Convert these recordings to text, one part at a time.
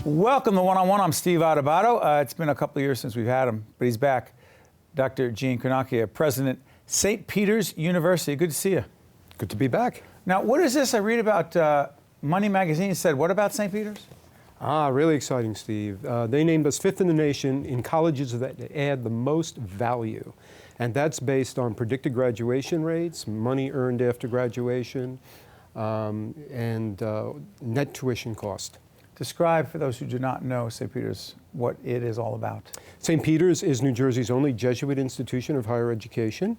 Welcome to One-on-One. I'm Steve Adubato. It's been a couple of years since we've had him, but he's back. Dr. Eugene Cornacchia, President, St. Peter's University. Good to see you. Good to be back. Now, what is this I read about? Money Magazine said, what about St. Peter's? Really exciting, Steve. They named us fifth in the nation in colleges that add the most value. And that's based on predicted graduation rates, money earned after graduation, and net tuition cost. Describe, for those who do not know St. Peter's, what it is all about. St. Peter's is New Jersey's only Jesuit institution of higher education.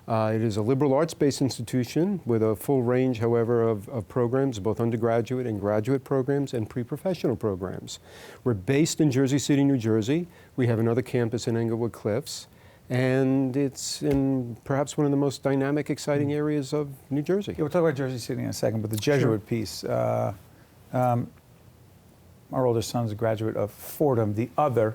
It is a liberal arts-based institution with a full range, however, of programs, both undergraduate and graduate programs and pre-professional programs. We're based in Jersey City, New Jersey. We have another campus in Englewood Cliffs. And it's in perhaps one of the most dynamic, exciting areas of New Jersey. Yeah, we'll talk about Jersey City in a second, but the Jesuit piece. Our oldest son's a graduate of Fordham, the other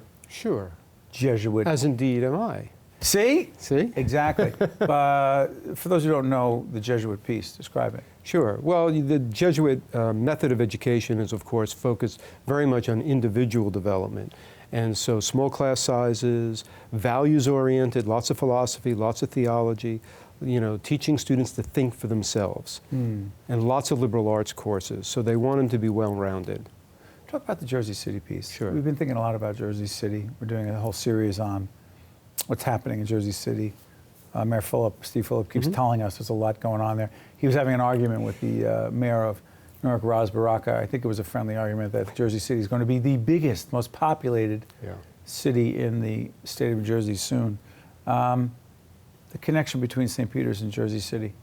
Jesuit. As indeed am I. See? See? Exactly. For those who don't know the Jesuit piece, describe it. Sure. Well, the Jesuit method of education is, of course, focused very much on individual development. And so small class sizes, values-oriented, lots of philosophy, lots of theology, you know, teaching students to think for themselves, and lots of liberal arts courses. So they want them to be well-rounded. Talk about the Jersey City piece. Sure. We've been thinking a lot about Jersey City. We're doing a whole series on what's happening in Jersey City. Mayor Steve Phillip keeps telling us there's a lot going on there. He was having an argument with the mayor of Newark, Ras Baraka. I think it was a friendly argument that Jersey City is going to be the biggest, most populated city in the state of New Jersey soon. The connection between St. Peter's and Jersey City.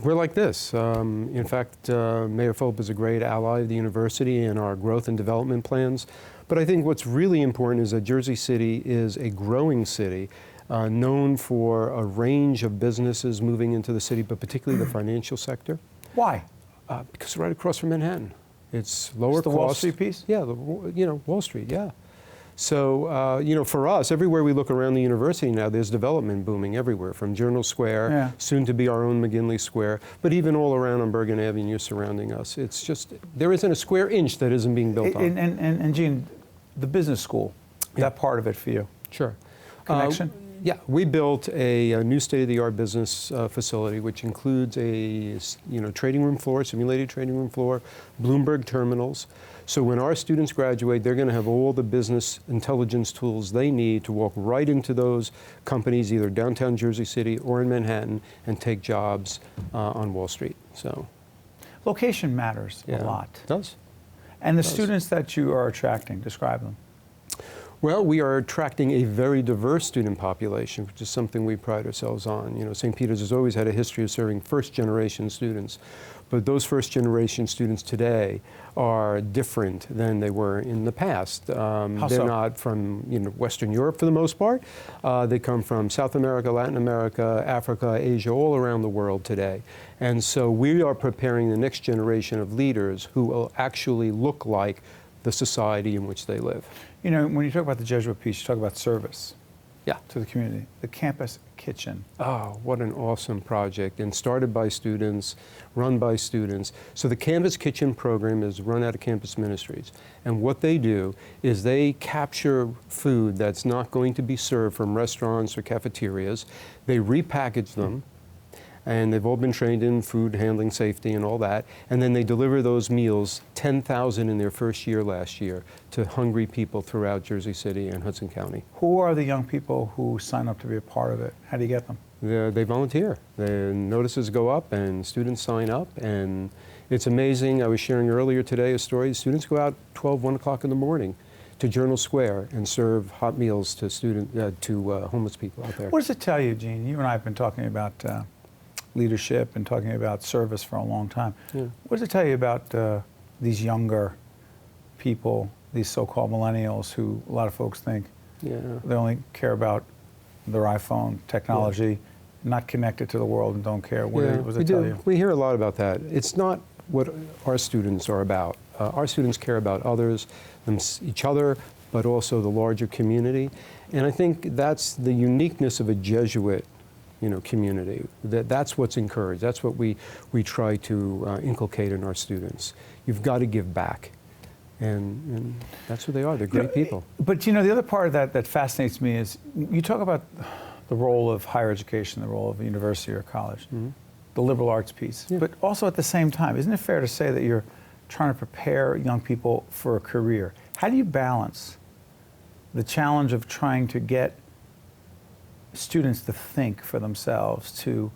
We're like this. In fact, Mayor Phillip is a great ally of the university in our growth and development plans. But I think what's really important is that Jersey City is a growing city, known for a range of businesses moving into the city, but particularly the financial sector. Why? Because it's right across from Manhattan. It's lower cost. The Wall Street piece? Yeah, Wall Street, yeah. So, for us, everywhere we look around the university now, there's development booming everywhere, from Journal Square, soon to be our own McGinley Square, but even all around on Bergen Avenue surrounding us. It's just, there isn't a square inch that isn't being built on. And Gene, the business school, that part of it for you? Sure. Connection? Yeah, we built a new state-of-the-art business facility, which includes a trading room floor, simulated trading room floor, Bloomberg terminals. So when our students graduate, they're going to have all the business intelligence tools they need to walk right into those companies, either downtown Jersey City or in Manhattan, and take jobs on Wall Street. So, location matters a lot. It does. And the students that you are attracting, describe them. Well, we are attracting a very diverse student population, which is something we pride ourselves on. St. Peter's has always had a history of serving first-generation students, but those first-generation students today are different than they were in the past. They're not from Western Europe for the most part. They come from South America, Latin America, Africa, Asia, all around the world today. And so we are preparing the next generation of leaders who will actually look like the society in which they live. When you talk about the Jesuit piece, you talk about service to the community. The campus kitchen. Oh, what an awesome project, and started by students, run by students. So the Campus Kitchen program is run out of Campus Ministries. And what they do is they capture food that's not going to be served from restaurants or cafeterias. They repackage them. And they've all been trained in food handling safety and all that. And then they deliver those meals, 10,000 in their first year last year, to hungry people throughout Jersey City and Hudson County. Who are the young people who sign up to be a part of it? How do you get them? They volunteer. The notices go up and students sign up. And it's amazing. I was sharing earlier today a story. Students go out 1 o'clock in the morning to Journal Square and serve hot meals to homeless people out there. What does it tell you, Gene? You and I have been talking about leadership and talking about service for a long time. What does it tell you about these younger people, these so-called millennials, who a lot of folks think they only care about their iPhone technology, not connected to the world and don't care? What does it tell you? We hear a lot about that. It's not what our students are about. Our students care about others, each other, but also the larger community. And I think that's the uniqueness of a Jesuit community. That's what's encouraged. That's what we try to inculcate in our students. You've got to give back. And that's who they are. They're great people. But the other part of that fascinates me is you talk about the role of higher education, the role of a university or college, the liberal arts piece. Yeah. But also at the same time, isn't it fair to say that you're trying to prepare young people for a career? How do you balance the challenge of trying to get students to think for themselves, to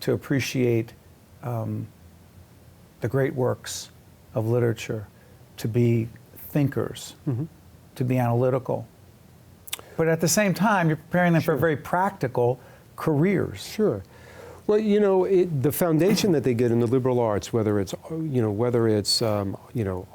appreciate the great works of literature, to be thinkers, to be analytical? But at the same time, you're preparing them for very practical careers. Sure. Well, the foundation that they get in the liberal arts, whether it's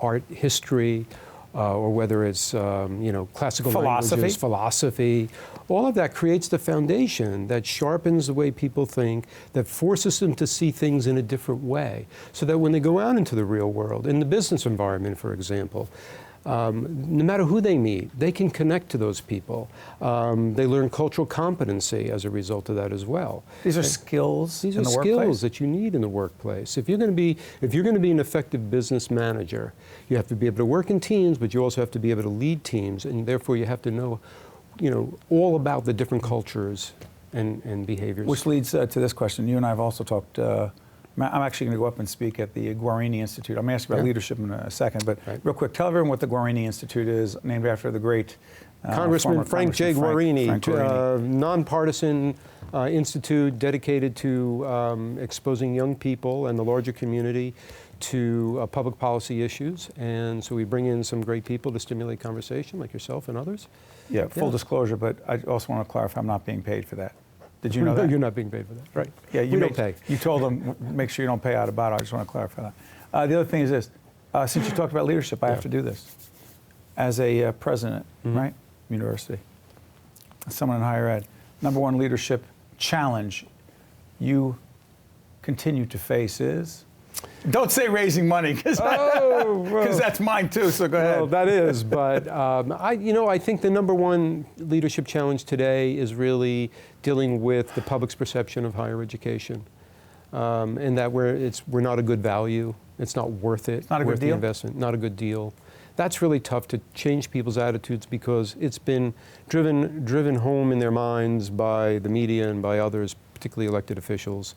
art history, or whether it's classical languages, philosophy, all of that creates the foundation that sharpens the way people think, that forces them to see things in a different way, so that when they go out into the real world, in the business environment, for example, no matter who they meet, they can connect to those people. They learn cultural competency as a result of that as well. These are skills in the workplace? These are skills that you need in the workplace. If you're going to be an effective business manager, you have to be able to work in teams, but you also have to be able to lead teams, and therefore you have to know, all about the different cultures and behaviors. Which leads to this question. You and I have also talked. I'm actually going to go up and speak at the Guarini Institute. I'm going to ask you about leadership in a second, but real quick, tell everyone what the Guarini Institute is, named after the great Congressman Frank J. Guarini, nonpartisan institute dedicated to exposing young people and the larger community to public policy issues. And so we bring in some great people to stimulate conversation, like yourself and others. Yeah, full disclosure, but I also want to clarify I'm not being paid for that. Did you know that? You're not being paid for that, right? Yeah, we don't pay. You told them, make sure you don't pay out of bottle. I just want to clarify that. The other thing is this. Since you talked about leadership, I have to do this. As a president, right, university, someone in higher ed, number one leadership challenge you continue to face is? Don't say raising money, because that's mine too, so go ahead. Well, that is, but I think the number one leadership challenge today is really dealing with the public's perception of higher education, and that we're not a good value. It's not worth it. It's not a worth good deal? the investment. Not a good deal. That's really tough to change people's attitudes, because it's been driven home in their minds by the media and by others, particularly elected officials.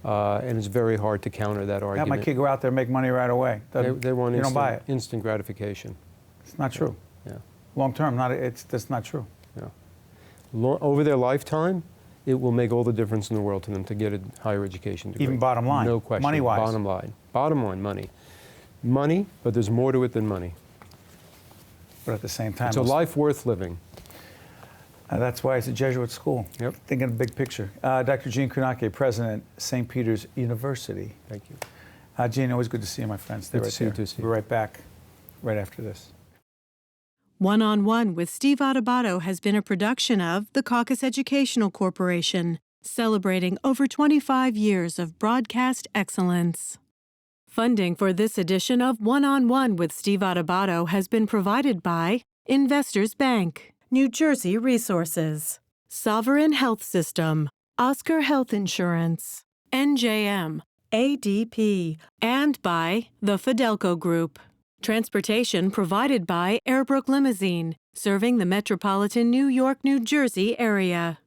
And it's very hard to counter that argument. Have my kid go out there and make money right away. They want don't buy it. instant gratification. It's not true. Yeah. Long term, that's not true. Yeah. Over their lifetime, it will make all the difference in the world to them to get a higher education degree. Even bottom line. No question. Money-wise. Bottom line. Bottom line, money. Money, but there's more to it than money. But at the same time, it's a life worth living. That's why it's a Jesuit school. Yep. Thinking of the big picture. Dr. Eugene Cornacchia, President, St. Peter's University. Thank you. Gene, always good to see you, my friend. Stay Good right to see you there. too, Steve. We'll be right back, right after this. One-on-One with Steve Adubato has been a production of the CAUCUS Educational Corporation, celebrating over 25 years of broadcast excellence. Funding for this edition of One-on-One with Steve Adubato has been provided by Investors Bank, New Jersey Resources, Sovereign Health System, Oscar Health Insurance, NJM, ADP, and by the FIDELCO Group. Transportation provided by Airbrook Limousine, serving the metropolitan New York, New Jersey area.